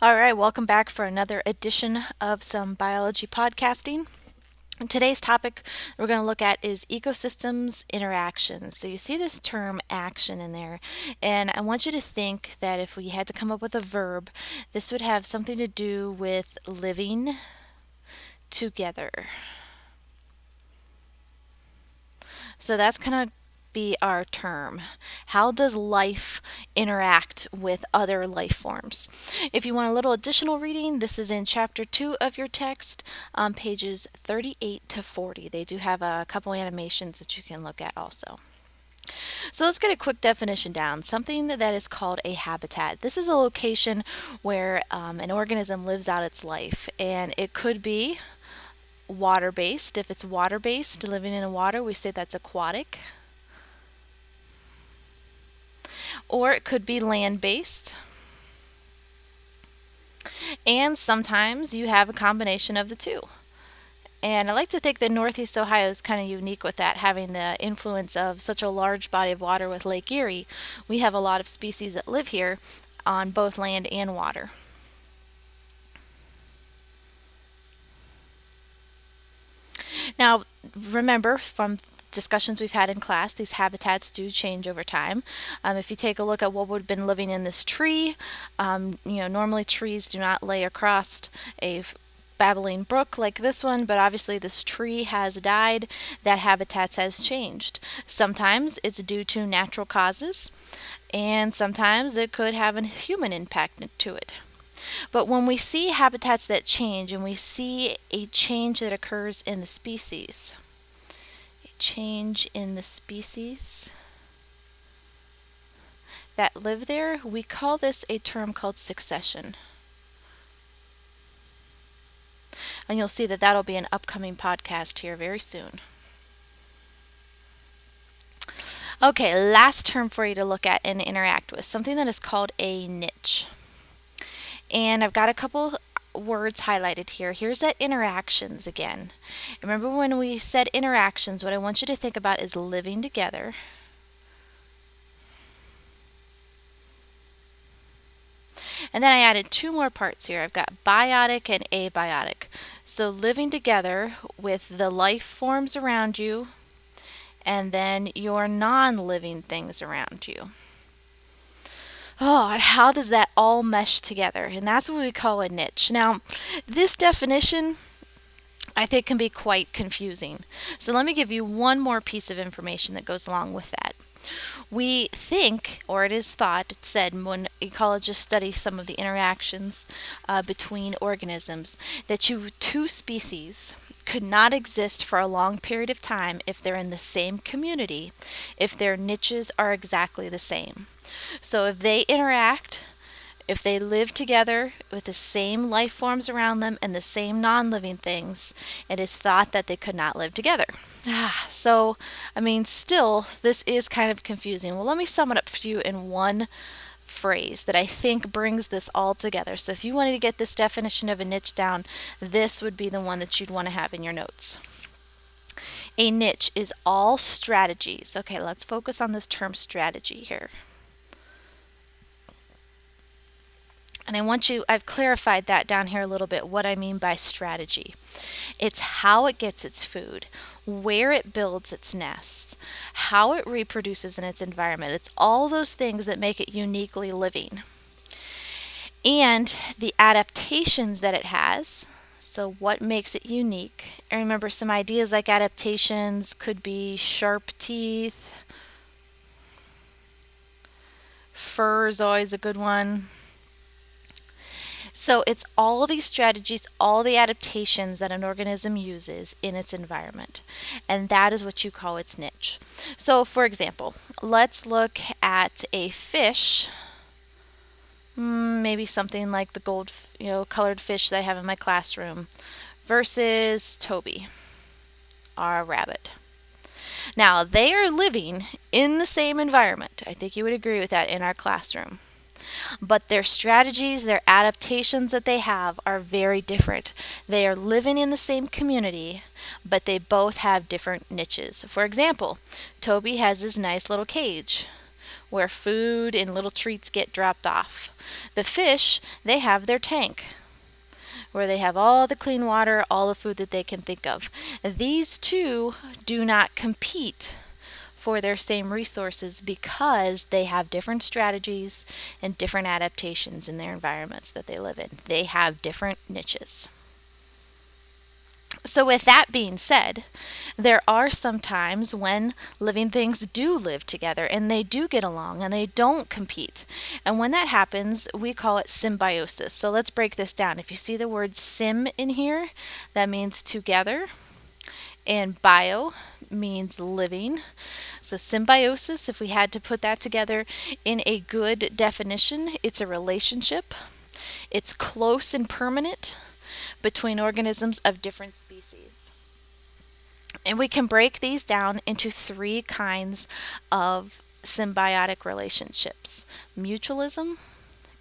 All right, welcome back for another edition of some biology podcasting. And today's topic we're going to look at is ecosystems interactions. So you see this term action in there, and I want you to think that if we had to come up with a verb, this would have something to do with living together. So that's kind of be our term. How does life interact with other life forms? If you want a little additional reading, this is in chapter 2 of your text on pages 38 to 40. They do have a couple animations that you can look at also. So let's get a quick definition down. Something that is called a habitat. This is a location where an organism lives out its life, and it could be water-based. If it's water-based, living in water, we say that's aquatic. Or it could be land-based. And sometimes you have a combination of the two. And I like to think that Northeast Ohio is kind of unique with that, having the influence of such a large body of water with Lake Erie. We have a lot of species that live here on both land and water. Now, remember from discussions we've had in class, these habitats do change over time. If you take a look at what would have been living in this tree, normally trees do not lay across a babbling brook like this one, but obviously this tree has died, that habitat has changed. Sometimes it's due to natural causes, and sometimes it could have a human impact to it. But when we see habitats that change and we see a change that occurs in the species, that live there, we call this a term called succession. And you'll see that that'll be an upcoming podcast here very soon. Okay, last term for you to look at and interact with, something that is called a niche. And I've got a couple words highlighted here. Here's that interactions again. Remember when we said interactions, what I want you to think about is living together. And then I added two more parts here. I've got biotic and abiotic. So living together with the life forms around you and then your non-living things around you. Oh, and how does that all mesh together? And that's what we call a niche. Now, this definition I think can be quite confusing. So let me give you one more piece of information that goes along with that. We think, or it is thought, it's said when ecologists study some of the interactions between organisms, that two species could not exist for a long period of time if they're in the same community, if their niches are exactly the same. So if they interact, if they live together with the same life forms around them and the same non-living things, it is thought that they could not live together. So, still, this is kind of confusing. Well, let me sum it up for you in one phrase that I think brings this all together. So if you wanted to get this definition of a niche down, this would be the one that you'd want to have in your notes. A niche is all strategies. Okay, let's focus on this term strategy here. And I've clarified that down here a little bit, what I mean by strategy. It's how it gets its food, where it builds its nests, how it reproduces in its environment. It's all those things that make it uniquely living. And the adaptations that it has, so what makes it unique. And remember, some ideas like adaptations could be sharp teeth, fur is always a good one. So it's all these strategies, all the adaptations that an organism uses in its environment. And that is what you call its niche. So for example, let's look at a fish, maybe something like the gold, colored fish that I have in my classroom, versus Toby, our rabbit. Now, they are living in the same environment. I think you would agree with that in our classroom. But their strategies, their adaptations that they have are very different. They are living in the same community, but they both have different niches. For example, Toby has his nice little cage, where food and little treats get dropped off. The fish, they have their tank where they have all the clean water, all the food that they can think of. These two do not compete for their same resources because they have different strategies and different adaptations in their environments that they live in. They have different niches. So with that being said, there are some times when living things do live together and they do get along and they don't compete. And when that happens, we call it symbiosis. So let's break this down. If you see the word sim in here, that means together. And bio means living. So symbiosis, if we had to put that together in a good definition, it's a relationship. It's close and permanent between organisms of different species. And we can break these down into 3 kinds of symbiotic relationships: mutualism,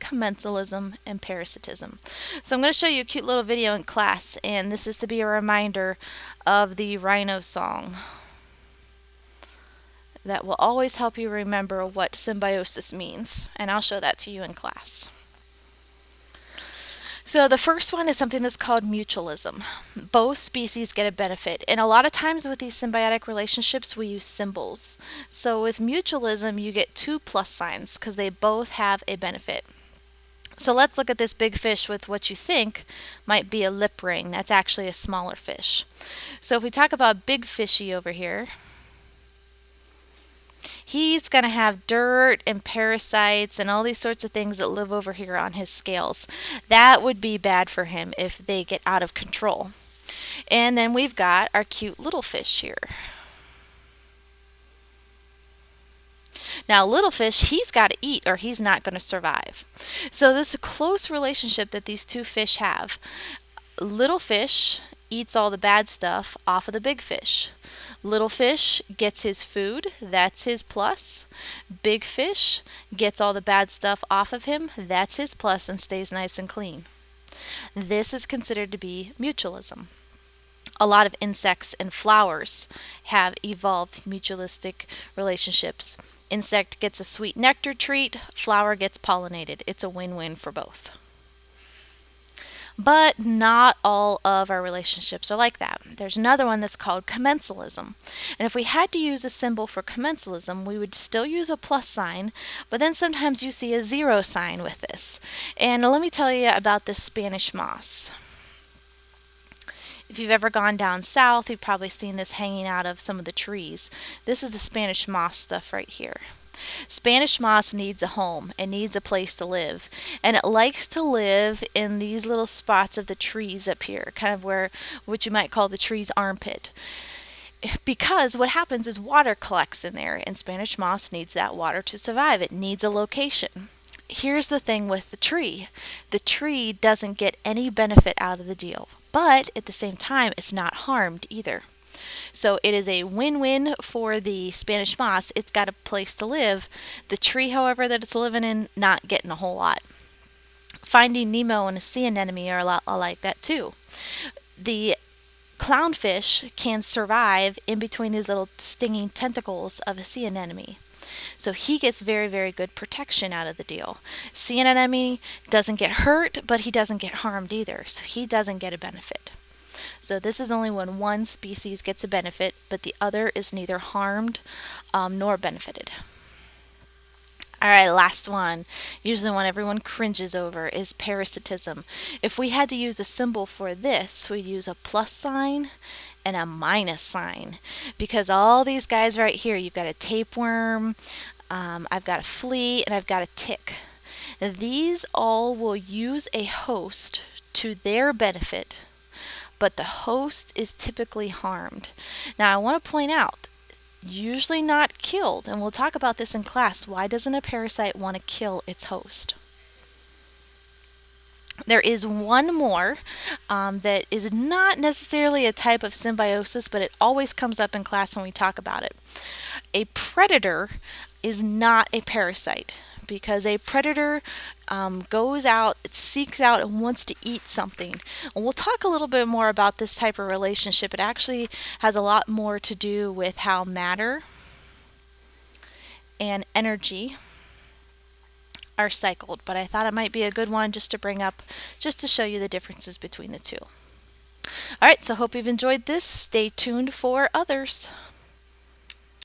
commensalism, and parasitism. So I'm going to show you a cute little video in class, and this is to be a reminder of the rhino song that will always help you remember what symbiosis means, and I'll show that to you in class. So the first one is something that's called mutualism. Both species get a benefit, and a lot of times with these symbiotic relationships we use symbols. So with mutualism you get 2 plus signs because they both have a benefit. So let's look at this big fish with what you think might be a lip ring. That's actually a smaller fish. So if we talk about big fishy over here, he's going to have dirt and parasites and all these sorts of things that live over here on his scales. That would be bad for him if they get out of control. And then we've got our cute little fish here. Now, little fish, he's got to eat or he's not going to survive. So this is a close relationship that these 2 fish have. Little fish eats all the bad stuff off of the big fish. Little fish gets his food, that's his plus. Big fish gets all the bad stuff off of him, that's his plus, and stays nice and clean. This is considered to be mutualism. A lot of insects and flowers have evolved mutualistic relationships. Insect gets a sweet nectar treat, flower gets pollinated. It's a win-win for both. But not all of our relationships are like that. There's another one that's called commensalism. And if we had to use a symbol for commensalism, we would still use a plus sign, but then sometimes you see a 0 sign with this. And let me tell you about this Spanish moss. If you've ever gone down south, you've probably seen this hanging out of some of the trees. This is the Spanish moss stuff right here. Spanish moss needs a home. It needs a place to live. And it likes to live in these little spots of the trees up here, kind of where what you might call the tree's armpit. Because what happens is water collects in there, and Spanish moss needs that water to survive. It needs a location. Here's the thing with the tree. The tree doesn't get any benefit out of the deal, but at the same time it's not harmed either. So it is a win-win for the Spanish moss. It's got a place to live. The tree, however, that it's living in, not getting a whole lot. Finding Nemo and a sea anemone are a lot like that too. The clownfish can survive in between these little stinging tentacles of a sea anemone. So he gets very, very good protection out of the deal. Sea anemone doesn't get hurt, but he doesn't get harmed either. So he doesn't get a benefit. So this is only when one species gets a benefit, but the other is neither harmed nor benefited. Alright, last one. Usually the one everyone cringes over is parasitism. If we had to use a symbol for this, we'd use a plus sign and a minus sign. Because all these guys right here, you've got a tapeworm, I've got a flea, and I've got a tick. These all will use a host to their benefit, but the host is typically harmed. Now I want to point out, usually not killed, and we'll talk about this in class. Why doesn't a parasite want to kill its host? There is one more that is not necessarily a type of symbiosis, but it always comes up in class when we talk about it. A predator is not a parasite, because a predator goes out, it seeks out, and wants to eat something. And we'll talk a little bit more about this type of relationship. It actually has a lot more to do with how matter and energy are cycled, but I thought it might be a good one just to bring up, just to show you the differences between the two. All right, so hope you've enjoyed this. Stay tuned for others.